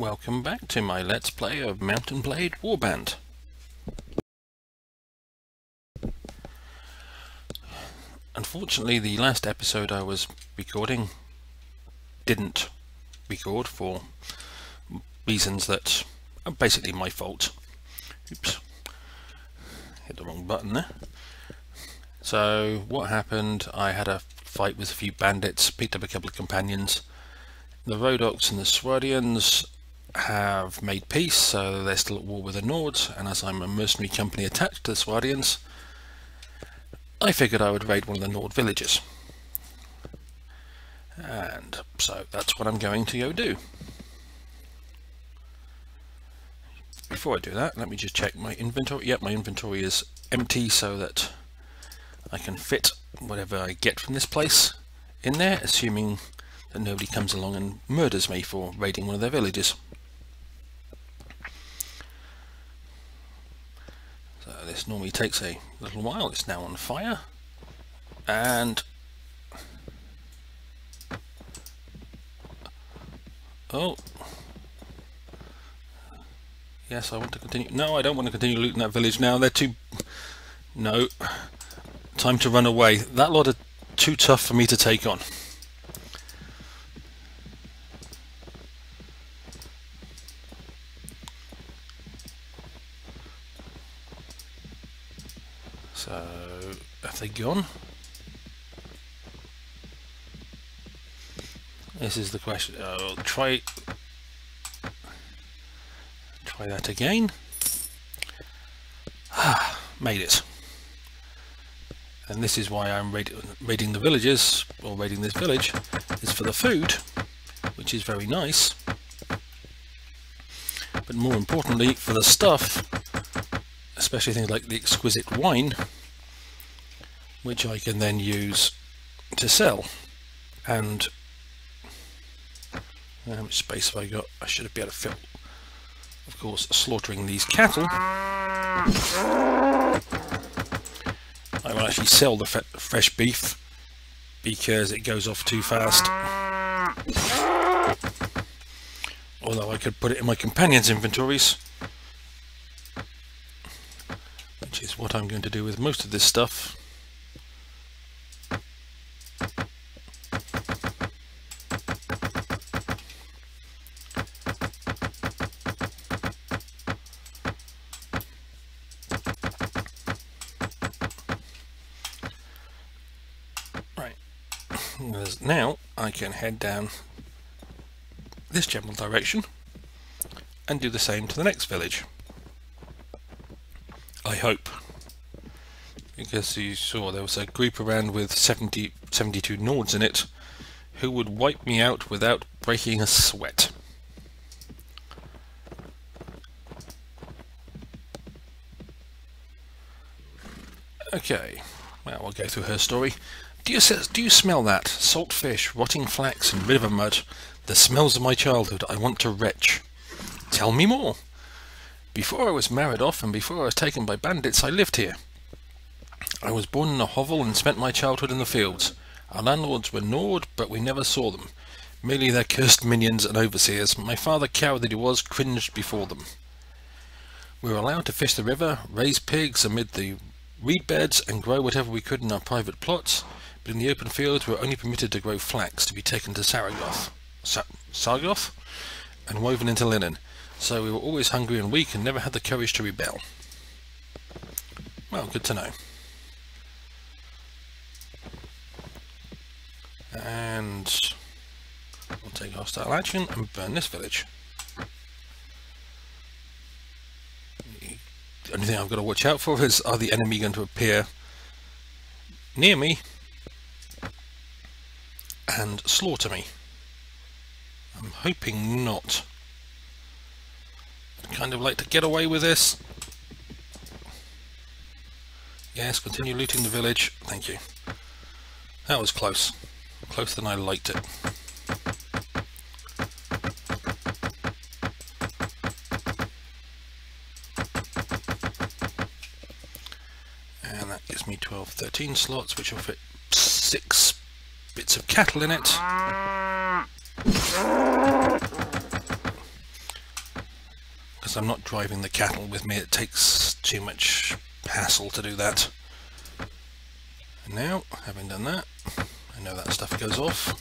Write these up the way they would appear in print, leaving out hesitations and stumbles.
Welcome back to my Let's Play of Mountain Blade Warband. Unfortunately, the last episode I was recording didn't record for reasons that are basically my fault. Oops, hit the wrong button there. So what happened, I had a fight with a few bandits, picked up a couple of companions. The Rhodoks and the Swardians have made peace, so they're still at war with the Nords, and as I'm a mercenary company attached to the Swardians, I figured I would raid one of the Nord villages. And so that's what I'm going to go do. Before I do that, let me just check my inventory. Yep, my inventory is empty so that I can fit whatever I get from this place in there, assuming that nobody comes along and murders me for raiding one of their villages. So this normally takes a little while. It's now on fire, and oh yes, I want to continue. No, I don't want to continue looting that village now. They're too... No, time to run away. That lot are too tough for me to take on. So, have they gone? This is the question. I'll try that again. Made it. And this is why I'm raiding the villages, or raiding this village, is for the food, which is very nice. But more importantly, for the stuff, especially things like the exquisite wine, which I can then use to sell. And how much space have I got? I should be able to fill, of course, slaughtering these cattle. I will actually sell the fresh beef because it goes off too fast. Although I could put it in my companions' inventories, which is what I'm going to do with most of this stuff. Right, now I can head down this general direction and do the same to the next village. I hope, because you saw there was a group around with 72 Nords in it who would wipe me out without breaking a sweat. Okay, well, we'll go through her story. Do you smell that? Salt fish, rotting flax and river mud. The smells of my childhood. I want to retch. Tell me more. Before I was married off and before I was taken by bandits, I lived here. I was born in a hovel and spent my childhood in the fields. Our landlords were Nord, but we never saw them. Merely their cursed minions and overseers. My father, coward that he was, cringed before them. We were allowed to fish the river, raise pigs amid the reed beds, and grow whatever we could in our private plots, but in the open fields we were only permitted to grow flax to be taken to Sargoth, and woven into linen. So we were always hungry and weak and never had the courage to rebel. Well, good to know. And we'll take hostile action and burn this village. The only thing I've got to watch out for is, are the enemy going to appear near me and slaughter me? I'm hoping not. I'd kind of like to get away with this. Yes, continue looting the village. Thank you. That was close. Closer than I liked it. And that gives me 12, 13 slots, which will fit 6 bits of cattle in it. because I'm not driving the cattle with me. It takes too much hassle to do that. And now, having done that, I know that stuff goes off.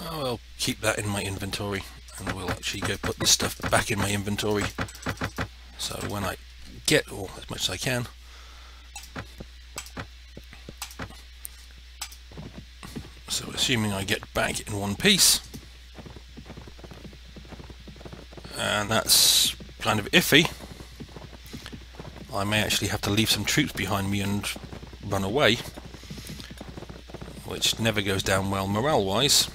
I'll keep that in my inventory, and we'll actually go put this stuff back in my inventory. So when I get all as much as I can, so assuming I get back in one piece, and that's kind of iffy, I may actually have to leave some troops behind me and run away, which never goes down well morale wise.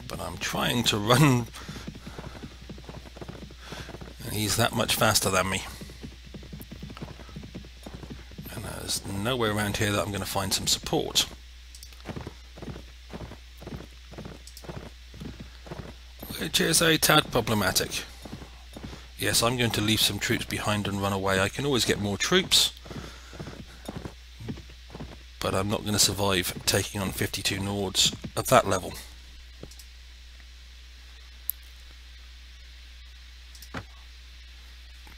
But I'm trying to run, and he's that much faster than me, and there's nowhere around here that I'm going to find some support. Which is a tad problematic. Yes, I'm going to leave some troops behind and run away. I can always get more troops, but I'm not going to survive taking on 52 Nords at that level.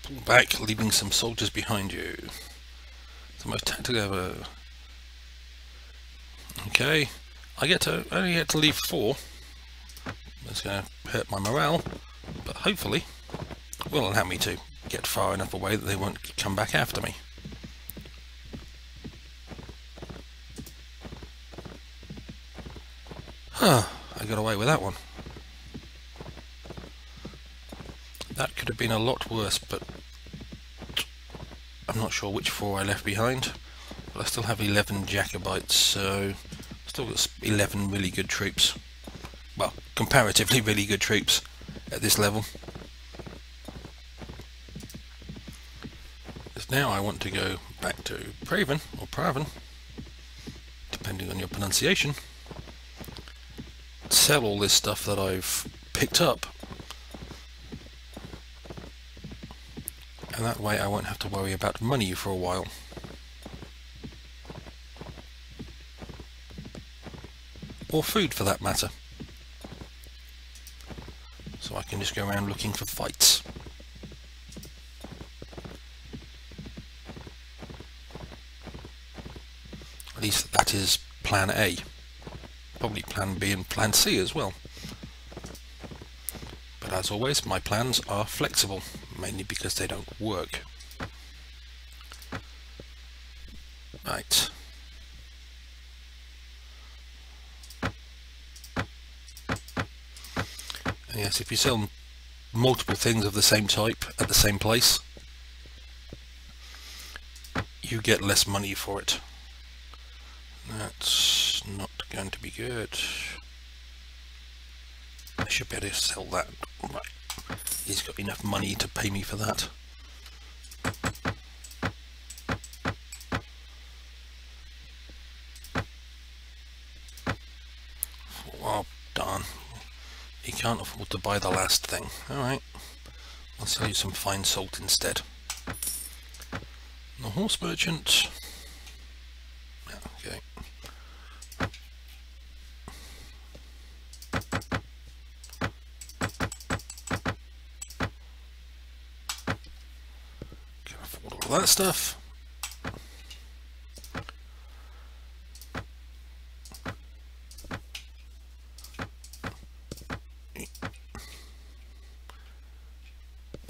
Pull back, leaving some soldiers behind you. The most tactical ever. Okay, I only get to leave 4. That's going to hurt my morale, but hopefully will allow me to get far enough away that they won't come back after me. I got away with that one. That could have been a lot worse, but I'm not sure which 4 I left behind. But I still have 11 Jacobites, so still got 11 really good troops. Well, comparatively really good troops at this level. Now I want to go back to Praven, or Praven, depending on your pronunciation, sell all this stuff that I've picked up, and that way I won't have to worry about money for a while. Or food for that matter. So I can just go around looking for fights. At least that is plan A. Probably plan B and plan C as well. But as always, my plans are flexible, mainly because they don't work. Right. And yes, if you sell multiple things of the same type at the same place, you get less money for it. That's not going to be good. I should be able to sell that. Right. He's got enough money to pay me for that. Oh, darn. He can't afford to buy the last thing. Alright. I'll sell you some fine salt instead. The horse merchant. Okay. Can afford all that stuff.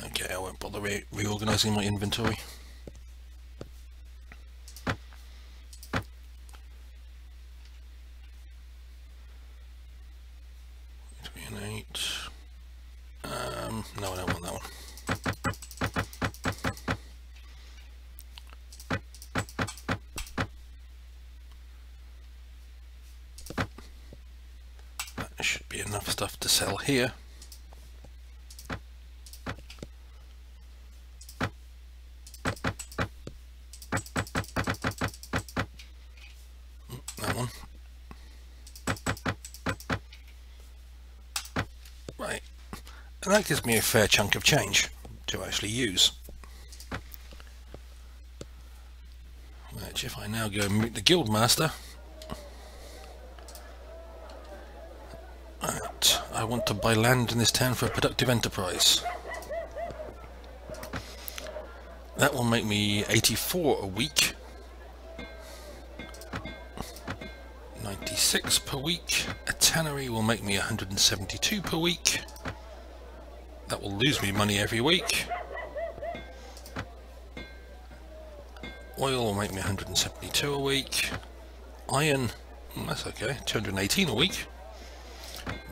Okay, I won't bother reorganizing my inventory. No, I don't want that one. That should be enough stuff to sell here. That one. Right. And that gives me a fair chunk of change to actually use. Which, if I now go and meet the Guildmaster, I want to buy land in this town for a productive enterprise. That will make me 84 a week. 96 per week. A tannery will make me 172 per week. That will lose me money every week. Oil will make me 172 a week. Iron, that's okay, 218 a week.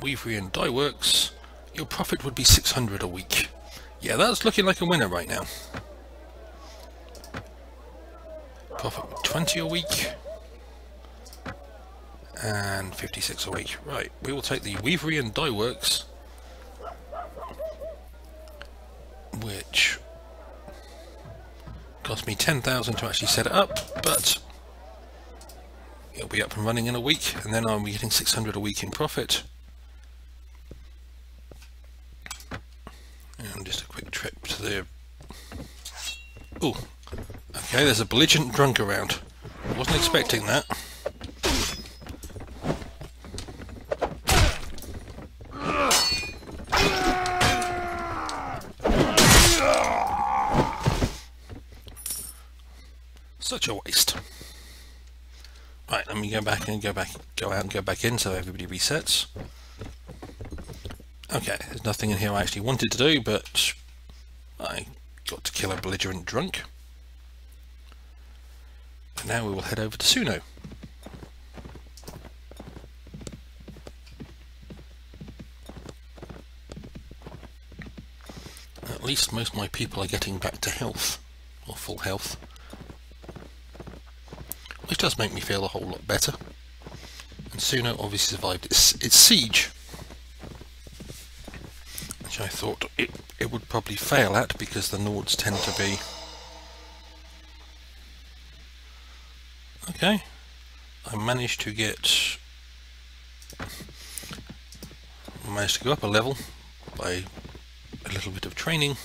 Weavery and Dyeworks, your profit would be 600 a week. Yeah, that's looking like a winner right now. Profit 20 a week. And 56 a week. Right, we will take the Weavery and Dyeworks, which cost me 10,000 to actually set it up, but it'll be up and running in a week, and then I'll be getting 600 a week in profit. And just a quick trip to the... Oh, okay, there's a belligerent drunk around. Wasn't expecting that. Such a waste. Right, let me go back and go out and go back in so everybody resets. Okay, there's nothing in here I actually wanted to do, but I got to kill a belligerent drunk. And now we will head over to Suno. At least most of my people are getting back to health, or full health. Which does make me feel a whole lot better. And Suno obviously survived its siege, which I thought it would probably fail at, because the Nords tend to be... Okay, I managed to go up a level by a little bit of training.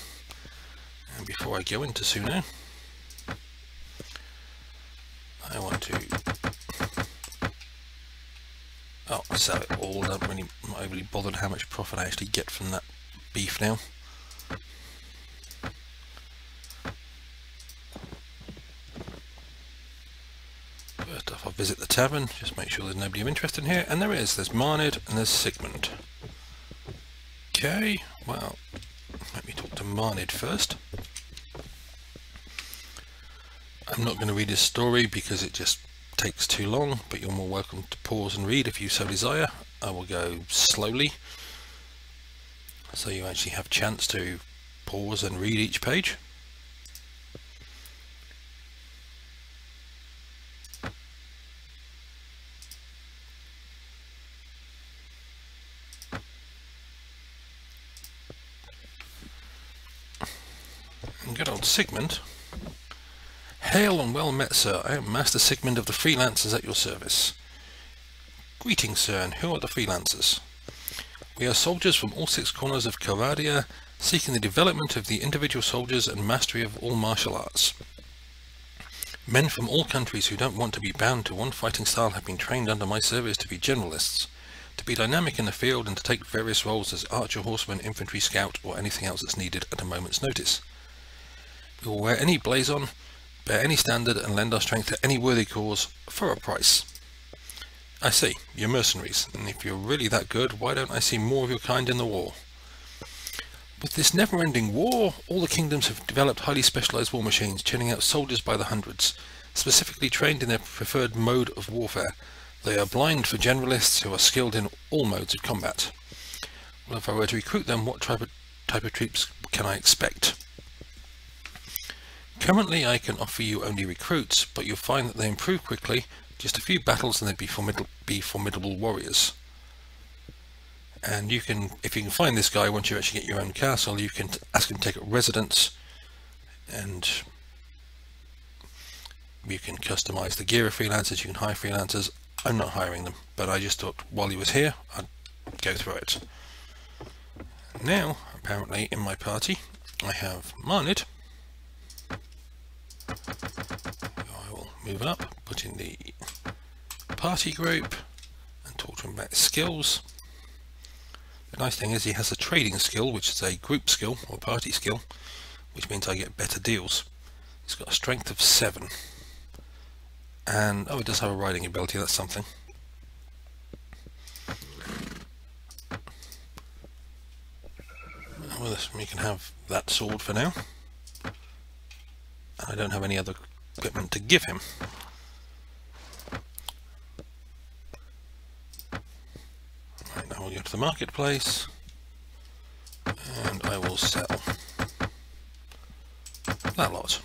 And before I go into Suno, I want to sell it all. I'm not overly bothered how much profit I actually get from that beef now. First off, I'll visit the tavern, just make sure there's nobody of interest in here, and there is. There's Marnid and there's Sigmund. Okay, well, let me talk to Marnid first. I'm not going to read his story because it just takes too long, but you're more welcome to pause and read if you so desire. I will go slowly, so you actually have a chance to pause and read each page. And good old Sigmund. Hail and well met, sir. I am Master Sigmund of the Freelancers at your service. Greetings, sir, and who are the Freelancers? We are soldiers from all six corners of Caradia, seeking the development of the individual soldiers and mastery of all martial arts. Men from all countries who don't want to be bound to one fighting style have been trained under my service to be generalists, to be dynamic in the field and to take various roles as archer, horseman, infantry, scout, or anything else that's needed at a moment's notice. We will wear any blazon, bear any standard, and lend our strength to any worthy cause for a price. I see, you're mercenaries, and if you're really that good, why don't I see more of your kind in the war? With this never-ending war, all the kingdoms have developed highly specialized war machines, churning out soldiers by the hundreds, specifically trained in their preferred mode of warfare. They are blind for generalists who are skilled in all modes of combat. Well, if I were to recruit them, what type of troops can I expect? Currently I can offer you only recruits, but you'll find that they improve quickly. Just a few battles and they'd be formidable warriors. And you can, if you can find this guy once you actually get your own castle, you can ask him to take up residence, and you can customize the gear of freelancers. You can hire freelancers. I'm not hiring them, but I just thought while he was here I'd go through it. Now apparently in my party I have Marnid. I will move up, put in the party group and talk to him about his skills. The nice thing is he has a trading skill, which is a group skill or party skill, which means I get better deals. He's got a strength of 7, and oh, he does have a riding ability. That's something. Well, we can have that sword for now. I don't have any other equipment to give him. Right, now we'll go to the marketplace, and I will sell that lot.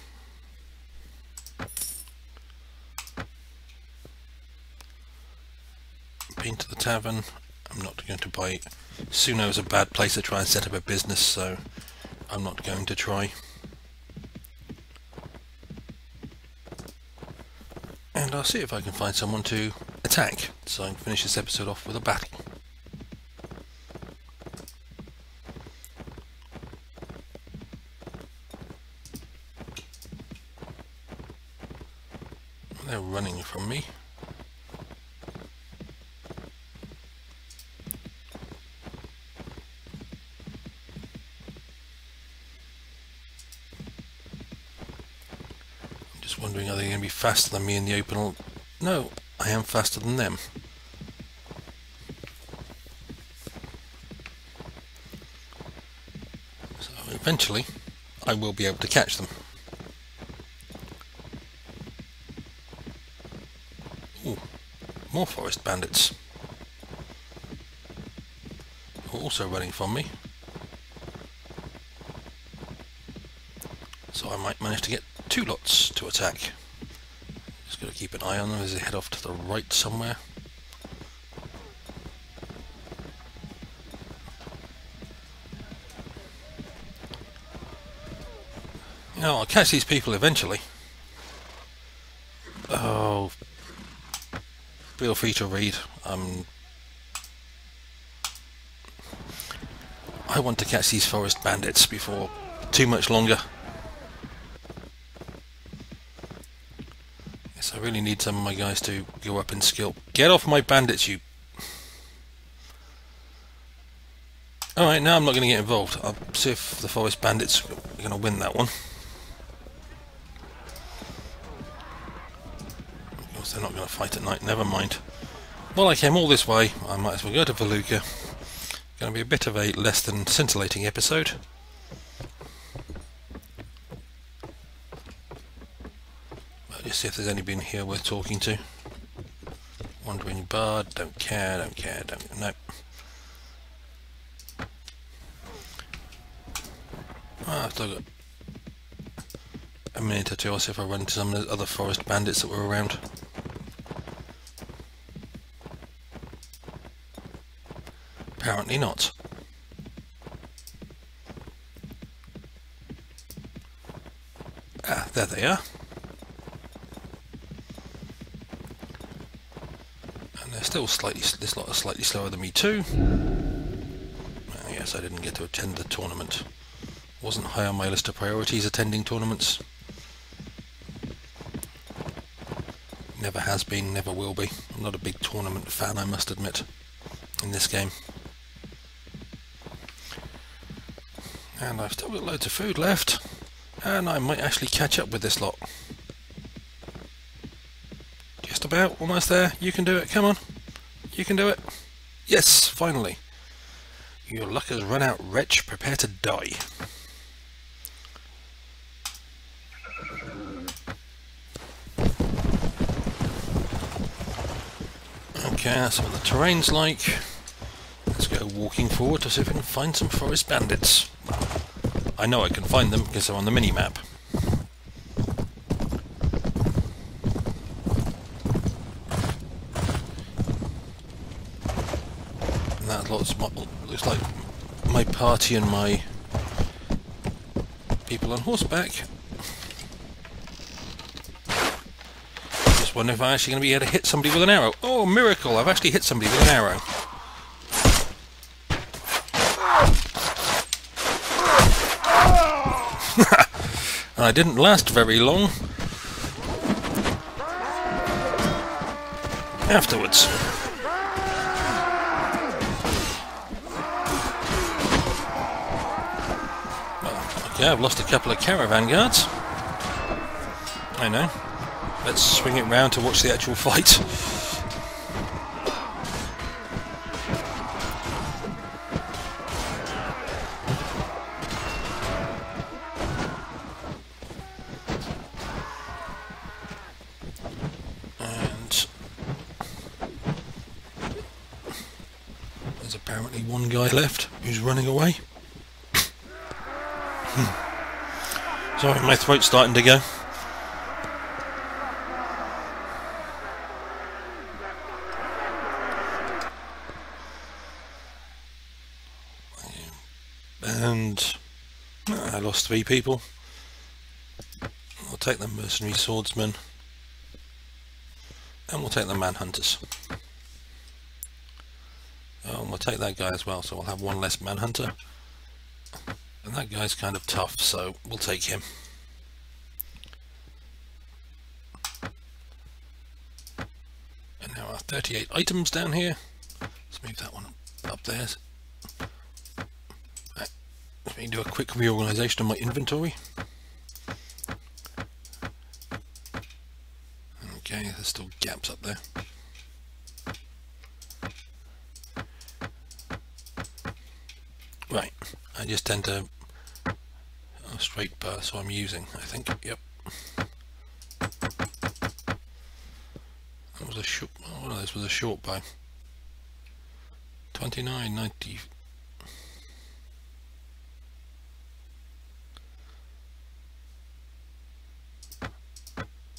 Been to the tavern. I'm not going to buy. Suno is a bad place to try and set up a business, so I'm not going to try. And I'll see if I can find someone to attack, so I can finish this episode off with a battle. They're running from me. Wondering, are they going to be faster than me in the open? No, I am faster than them. So eventually I will be able to catch them. Ooh, more Forrest Bandits. Also running from me. So I might manage to get 2 lots to attack. Just got to keep an eye on them as they head off to the right somewhere. You know, I'll catch these people eventually. Oh, feel free to read. I want to catch these Forest Bandits before too much longer. I really need some of my guys to go up in skill. Get off my bandits, you... Alright, now I'm not going to get involved. I'll see if the Forest Bandits are going to win that one. Of course, they're not going to fight at night, never mind. Well, I came all this way, I might as well go to Veluca. Going to be a bit of a less than scintillating episode. Let's see if there's anybody in here worth talking to. Wandering Bard, don't care, no. I've still got a minute or two. I'll see if I run into some of the other Forest Bandits that were around. Apparently not. Ah, there they are. Still this lot are slightly slower than me too. Well, yes, I didn't get to attend the tournament. Wasn't high on my list of priorities attending tournaments. Never has been, never will be. I'm not a big tournament fan, I must admit, in this game. And I've still got loads of food left, and I might actually catch up with this lot. Just about, almost there. You can do it, come on. You can do it. Yes, finally. Your luck has run out, wretch. Prepare to die. Okay, that's what the terrain's like. Let's go walking forward to see if we can find some Forest Bandits. I know I can find them because they're on the mini-map. Looks like my party and my people on horseback. Just wonder if I'm actually going to be able to hit somebody with an arrow. Oh, miracle! I've actually hit somebody with an arrow. And I didn't last very long afterwards. Okay, I've lost a couple of caravan guards. I know. Let's swing it round to watch the actual fight. And there's apparently one guy left who's running away. Sorry, my throat's starting to go. And I lost 3 people. We'll take the mercenary swordsmen, and we'll take the manhunters. Oh, and we'll take that guy as well, so we'll have 1 less manhunter. And that guy's kind of tough, so we'll take him. And now our 38 items down here. Let's move that one up there. Right. Let me do a quick reorganisation of my inventory. Okay, there's still gaps up there. Right, I just tend to straight bow, so I'm using, I think. Yep. That was a short. Oh no, this was a short bow. 29.90.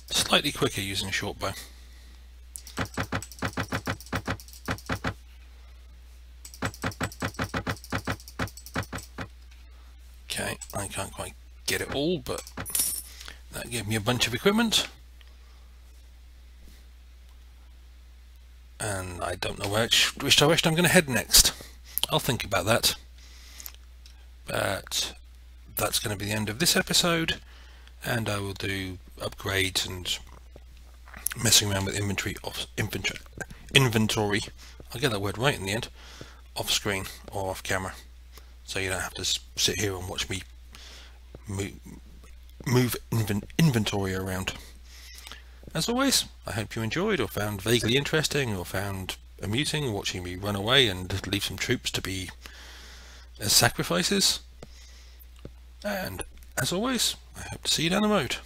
Slightly quicker using a short bow. Okay, I can't quite get it all, but that gave me a bunch of equipment. And I don't know which direction I'm going to head next. I'll think about that. But that's going to be the end of this episode, and I will do upgrades and messing around with inventory. I'll get that word right in the end. Off screen or off camera, so you don't have to sit here and watch me move inventory around. As always, I hope you enjoyed or found vaguely interesting or found amusing watching me run away and leave some troops to be as sacrifices. And as always, I hope to see you down the road.